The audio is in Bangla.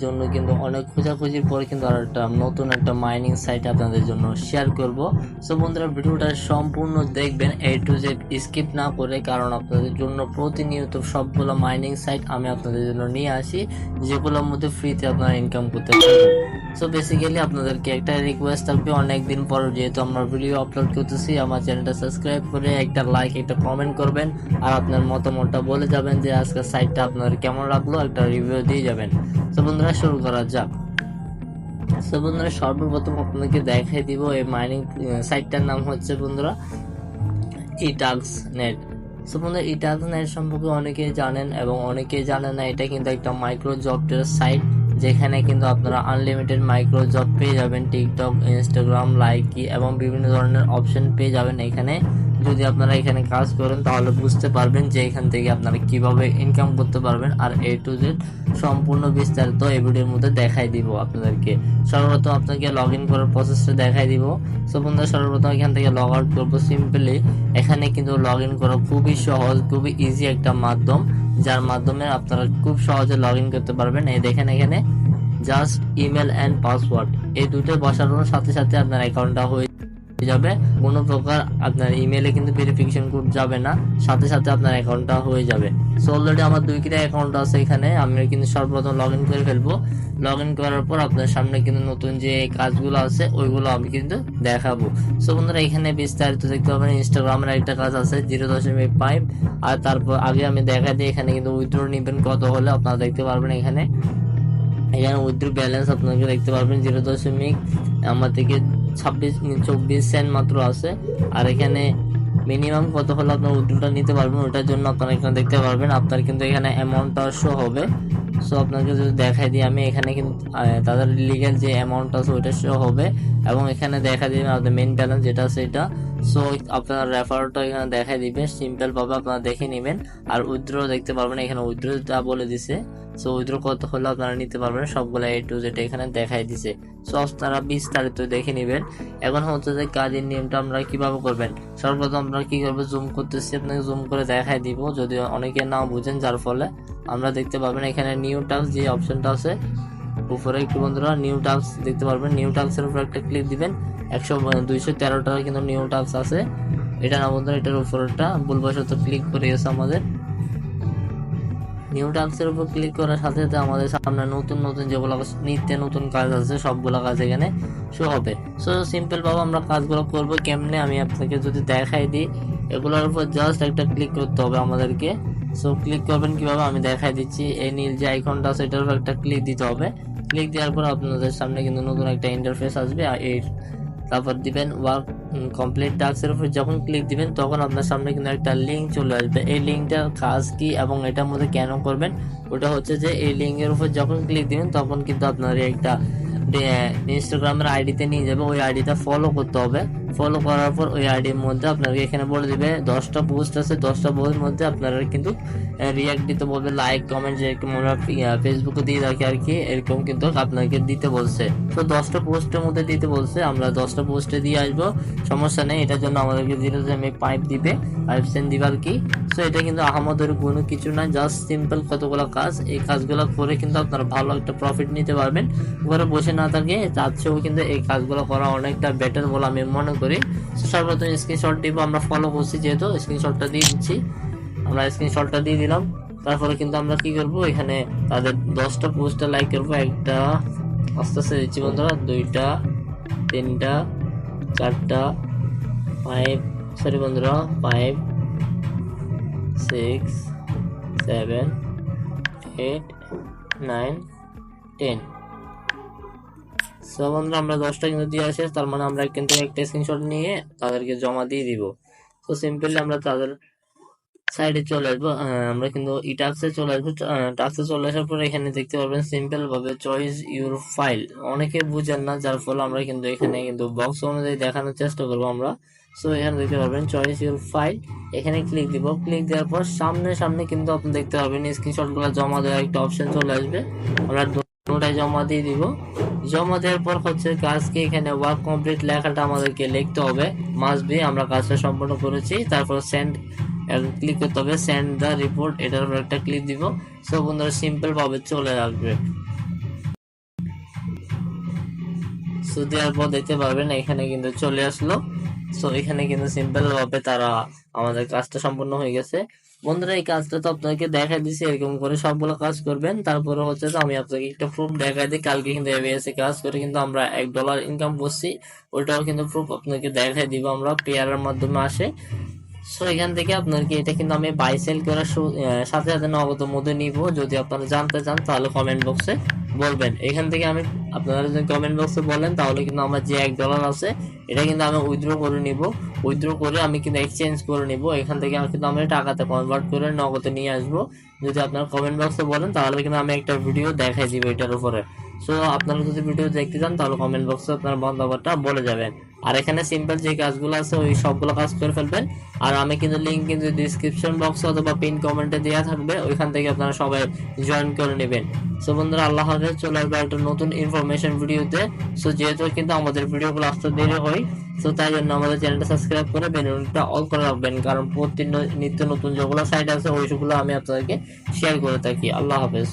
জন্য কিন্তু অনেক খোঁজাখুঁজির পরে কিন্তু আর একটা নতুন একটা মাইনিং সাইট আপনাদের জন্য শেয়ার করব। সো বন্ধুরা ভিডিওটা সম্পূর্ণ দেখবেন A to Z স্কিপ না করে, কারণ আপনাদের জন্য প্রতিনিয়ত সবগুলো মাইনিং সাইট আমি আপনাদের জন্য নিয়ে আসি যেগুলোর মধ্যে ফ্রিতে আপনারা ইনকাম করতে পারবেন। সো বেসিক্যালি আপনাদেরকে একটা রিকোয়েস্ট থাকবে, অনেকদিন পর যেহেতু আমরা ভিডিও আপলোড করতেছি, আমার চ্যানেলটা সাবস্ক্রাইব করে একটা লাইক একটা কমেন্ট করবেন আর আপনার মতামতটা বলে যাবেন যে আজকের সাইটটা আপনাদের কেমন লাগলো, একটা রিভিউ দিয়ে যাবেন। তো বন্ধুরা শুরু করা যাক। তো বন্ধুরা সর্বপ্রথম আপনাদেরকে দেখাই দিব এই মাইনিং সাইটটার নাম হচ্ছে বন্ধুরা ইটাক্স নেট। সো বন্ধুরা ইটাক্স নেট সম্পর্কে অনেকেই জানেন এবং অনেকেই জানেন না, এটা কিন্তু একটা মাইক্রো জবের সাইট যেখানে কিন্তু আপনারা আনলিমিটেড মাইক্রো জব পেয়ে যাবেন, টিকটক, ইনস্টাগ্রাম, লাইকি এবং বিভিন্ন ধরনের অপশন পেয়ে যাবেন এখানে। যদি আপনারা এখানে কাজ করেন তাহলে বুঝতে পারবেন যে এখান থেকে আপনারা কিভাবে ইনকাম করতে পারবেন। আর A to Z সম্পূর্ণ বিস্তারিত এই ভিডিওর মধ্যে দেখাই দিব আপনাদেরকে। সর্বপ্রথম আপনাকে লগ ইন করার প্রসেসটা দেখাই দিব। সো বন্ধুরা সর্বপ্রথম এখান থেকে লগ আউট করবো সিম্পলি। এখানে কিন্তু লগ ইন করা খুবই সহজ, খুবই ইজি একটা মাধ্যম, যার মাধ্যমে আপনারা খুব সহজে লগ ইন করতে পারবেন। এই দেখেন এখানে জাস্ট ইমেল অ্যান্ড পাসওয়ার্ড এই দুটো বসানোর সাথে সাথে আপনার অ্যাকাউন্টটা হয়ে যাবে। কোনো প্রকার আপনার ইমেলে কিন্তু ভেরিফিকেশন কোড যাবে না, সাথে সাথে আপনার অ্যাকাউন্টটা হয়ে যাবে। সো অলরেডি আমার দুইটা অ্যাকাউন্ট আছে এখানে, আমি কিন্তু সর্বপ্রথম লগ ইন করে ফেলবো। লগ ইন করার পর আপনার সামনে কিন্তু নতুন যে কাজগুলো আছে ওইগুলো আমি কিন্তু দেখাবো। সো বন্ধুরা এখানে বিস্তারিত দেখতে পাবেন, ইনস্টাগ্রামের একটা কাজ আছে 0.5, আর তারপর আগে আমি দেখা দিই এখানে কিন্তু উইথড্র নেবেন কত হলে আপনারা দেখতে পারবেন। এখানে উইথড্র ব্যালেন্স আপনাকে দেখতে পারবেন 0. আমার থেকে 24 সেন্ট মাত্র আছে। আর এখানে মিনিমাম কত হলে আপনার উইথড্রটা নিতে পারবেন ওটার জন্য আপনারা এখানে দেখতে পারবেন, আপনার কিন্তু এখানে অ্যামাউন্টটা শো হবে। সো আপনাকে যদি দেখাই দিই আমি, এখানে কিন্তু তাদের লিগ্যাল যে অ্যামাউন্ট আছে ওইটা শো হবে এবং এখানে দেখা দিবেন আপনাদের মেইন ব্যালেন্স যেটা আছে এটা। সো আপনার রেফারটা এখানে দেখাই দিবে, সিম্পল ভাবে আপনারা দেখে নেবেন। আর উইথড্র দেখতে পারবেন এখানে উইথড্রটা বলে দিছে। সো উইথড্র কত হলে আপনারা নিতে পারবেন সবগুলো A to Z এখানে দেখাই দিছে। সো আপনারা বিস্তারিত দেখে নেবেন। এখন হচ্ছে যে কাজের নিয়মটা আমরা কিভাবে করবেন। সর্বপ্রথম আমরা কি করবো, জুম করতেছি, আপনাকে জুম করে দেখাই দিব যদি অনেকে না বুঝেন, যার ফলে আমরা দেখতে পাবেন এখানে নিউ টাস্ক যে অপশনটা আছে উপরে একটু বন্ধুরা নিউ টাস্ক দেখতে পারবেন। নিউ টাস্কের উপর একটা ক্লিক দিবেন। 213 টাকা কিন্তু নিউ টাস্ক আছে, এটা না বন্ধুরা, এটার উপরটা ভুলবশত ক্লিক করে গেছে আমাদের। নিউ টাস্কের উপর ক্লিক করার সাথে সাথে আমাদের সামনে নতুন নতুন যেগুলো নিত্য নতুন কাজ আছে সবগুলো কাজ এখানে শো হবে। সো সিম্পল ভাবে আমরা কাজগুলো করবো কেমনে আমি আপনাকে যদি দেখাই দিই, এগুলোর উপর জাস্ট একটা ক্লিক করতে হবে আমাদেরকে। সো ক্লিক করবেন কিভাবে আমি দেখাই দিচ্ছি। এই নীল যে আইকনটা আছে এটার উপর একটা ক্লিক দিতে হবে। ক্লিক দেওয়ার পর আপনাদের সামনে কিন্তু নতুন একটা ইন্টারফেস আসবে। তারপর দিবেন ওয়ার্ক কমপ্লিট টাস্কের উপর যখন ক্লিক দিবেন তখন আপনার সামনে কিন্তু একটা লিঙ্ক চলে আসবে। এই লিঙ্কটার কাজ কি এবং এটার মধ্যে কেন করবেন, ওটা হচ্ছে যে এই লিঙ্কের উপর যখন ক্লিক দিবেন তখন কিন্তু আপনার একটা ইনস্টাগ্রামের আইডিতে নিয়ে যাবে, ওই আইডিটা ফলো করতে হবে। ফলো করার পর ওই আইডির মধ্যে আপনাকে এখানে বলে দিবে 10টা পোস্ট আছে, 10টা পোস্টের মধ্যে আপনারা কিন্তু রিয়াক্ট দিতে বলবে, লাইক কমেন্ট যেরকম আমরা ফেসবুকে দিয়ে রাখি আর কি, এরকম কিন্তু আপনাকে দিতে বলছে। তো 10টা পোস্টের মধ্যে দিতে বলছে, আমরা 10টা পোস্টে দিয়ে আসবো, সমস্যা নেই। এটার জন্য আমাদেরকে 0.5 দিবে, 5 সেন্ট দিবে আর কি। সো এটা কিন্তু আহামদের কোনো কিছু না, জাস্ট সিম্পল কতগুলো কাজ, এই কাজগুলো করে কিন্তু আপনারা ভালো একটা প্রফিট নিতে পারবেন। ঘরে বসে না থাকে তার চেয়েও কিন্তু এই কাজগুলো করা অনেকটা বেটার বলে আমি মনে করি। সর্বপ্রথম স্ক্রিনশট দিব, আমরা ফলো করছি যেহেতু স্ক্রিনশটটা দিয়ে দিচ্ছি, আমরা স্ক্রিনশটটা দিয়ে দিলাম। তারপরে কিন্তু আমরা কি করব, এখানে তাদের 10টা পোস্টে লাইক করবো, একটা আস্তে আস্তে দিচ্ছি বন্ধুরা, 2টা 3টা 4টা 5 সরি বন্ধুরা 5 6 7 8 9 10। সো বন্ধুরা আমরা 10টা কিন্তু দিয়ে আসি, তার মানে আমরা কিন্তু একটা স্ক্রিনশট নিয়ে তাদেরকে জমা দিয়ে দিব। তো সিম্পলি আমরা তাদের সাইডে চলে আসবো, আমরা কিন্তু টাস্কে চলে আসবো। টাস্কে চলে আসার পর এখানে দেখতে পারবেন সিম্পল ভাবে চয়েস ইউর ফাইল, অনেকে বুঝেন না, যার ফলে আমরা কিন্তু এখানে কিন্তু বক্স অনুযায়ী দেখানোর চেষ্টা করবো আমরা। সো এখানে দেখতে পারবেন চয়েস ইউর ফাইল, এখানে ক্লিক দিব। ক্লিক দেওয়ার পর সামনে সামনে কিন্তু আপনি দেখতে পারবেন স্ক্রিনশট গুলো জমা দেওয়ার একটা অপশন চলে আসবে, আমরা দুটাই জমা দিয়ে দিব। জমা দেওয়ার পর হচ্ছে কাজকে এখানে ওয়ার্ক কমপ্লিট লেখাটা আমাদেরকে লিখতে হবে, মাস্ট বি আমরা কাজটা সম্পূর্ণ করেছি। তারপর সেন্ড ক্লিক করতে হবে, সেন্ড দ্য রিপোর্ট, এটার উপর একটা ক্লিক দিব। সো বন্ধুরা সিম্পল ভাবে চলে আসবে। সো দেওয়ার পর দেখতে পারবেন এখানে কিন্তু চলে আসলো। সো এখানে কিন্তু সিম্পল ভাবে তারা আমাদের কাজটা সম্পূর্ণ হয়ে গেছে। বন্ধুরা এই কাজটা তো আপনাকে দেখাই দিছি, এরকম করে সবগুলো কাজ করবেন। তারপরে হচ্ছে যে আমি আপনাকে একটা প্রুফ দেখাই দিই, কালকে কিন্তু এবিএস এ কাজ করে কিন্তু আমরা $1 ইনকাম করছি, ওইটাও কিন্তু প্রুফ আপনাকে দেখাই দিব। আমরা পেয়ারের মাধ্যমে আসে। সো এখান থেকে আপনাকে এটা কিন্তু আমি বাই সেল করার সাথে সাথে নগদ মধ্যে নিব। যদি আপনারা জানতে চান তাহলে কমেন্ট বক্সে বলবেন। এখান থেকে আমি আপনারা যদি কমেন্ট বক্সে বলেন তাহলে কিন্তু আমার যে $1 আছে এটা কিন্তু আমি উইথড্র করে নিব। উইথড্র করে আমি কিন্তু এক্সচেঞ্জ করে নিব। এখান থেকে কিন্তু আমি টাকাতে কনভার্ট করে নগদে নিয়ে আসবো। যদি আপনারা কমেন্ট বক্সে বলেন তাহলে কিন্তু আমি একটা ভিডিও দেখাই দিব এটার উপরে। সো আপনারা যদি ভিডিও দেখতে চান তাহলে কমেন্ট বক্সে আপনার মন্তব্যটা বলে যাবেন। আর এখানে সিম্পল যে কাজগুলো আছে ওই সবগুলো কাজ করে ফেলবেন। আর আমি কিন্তু লিঙ্ক কিন্তু ডিসক্রিপশন বক্সে অথবা পিন কমেন্টে দেওয়া থাকবে, ওইখান থেকে আপনারা সবাই জয়েন করে নেবেন। সো বন্ধুরা আল্লাহ হাফেজ, চলে আসবে একটা নতুন ইনফরমেশন ভিডিওতে। সো যেহেতু কিন্তু আমাদের ভিডিওগুলো আসতে দেরি হয়, সো তাই জন্য আমাদের চ্যানেলটা সাবস্ক্রাইব করে বেল আইকনটা অল করে রাখবেন, কারণ প্রতিদিন নিত্য নতুন যেগুলো সাইট আছে ওইগুলো আমি আপনাদেরকে শেয়ার করে থাকি। আল্লাহ হাফেজ।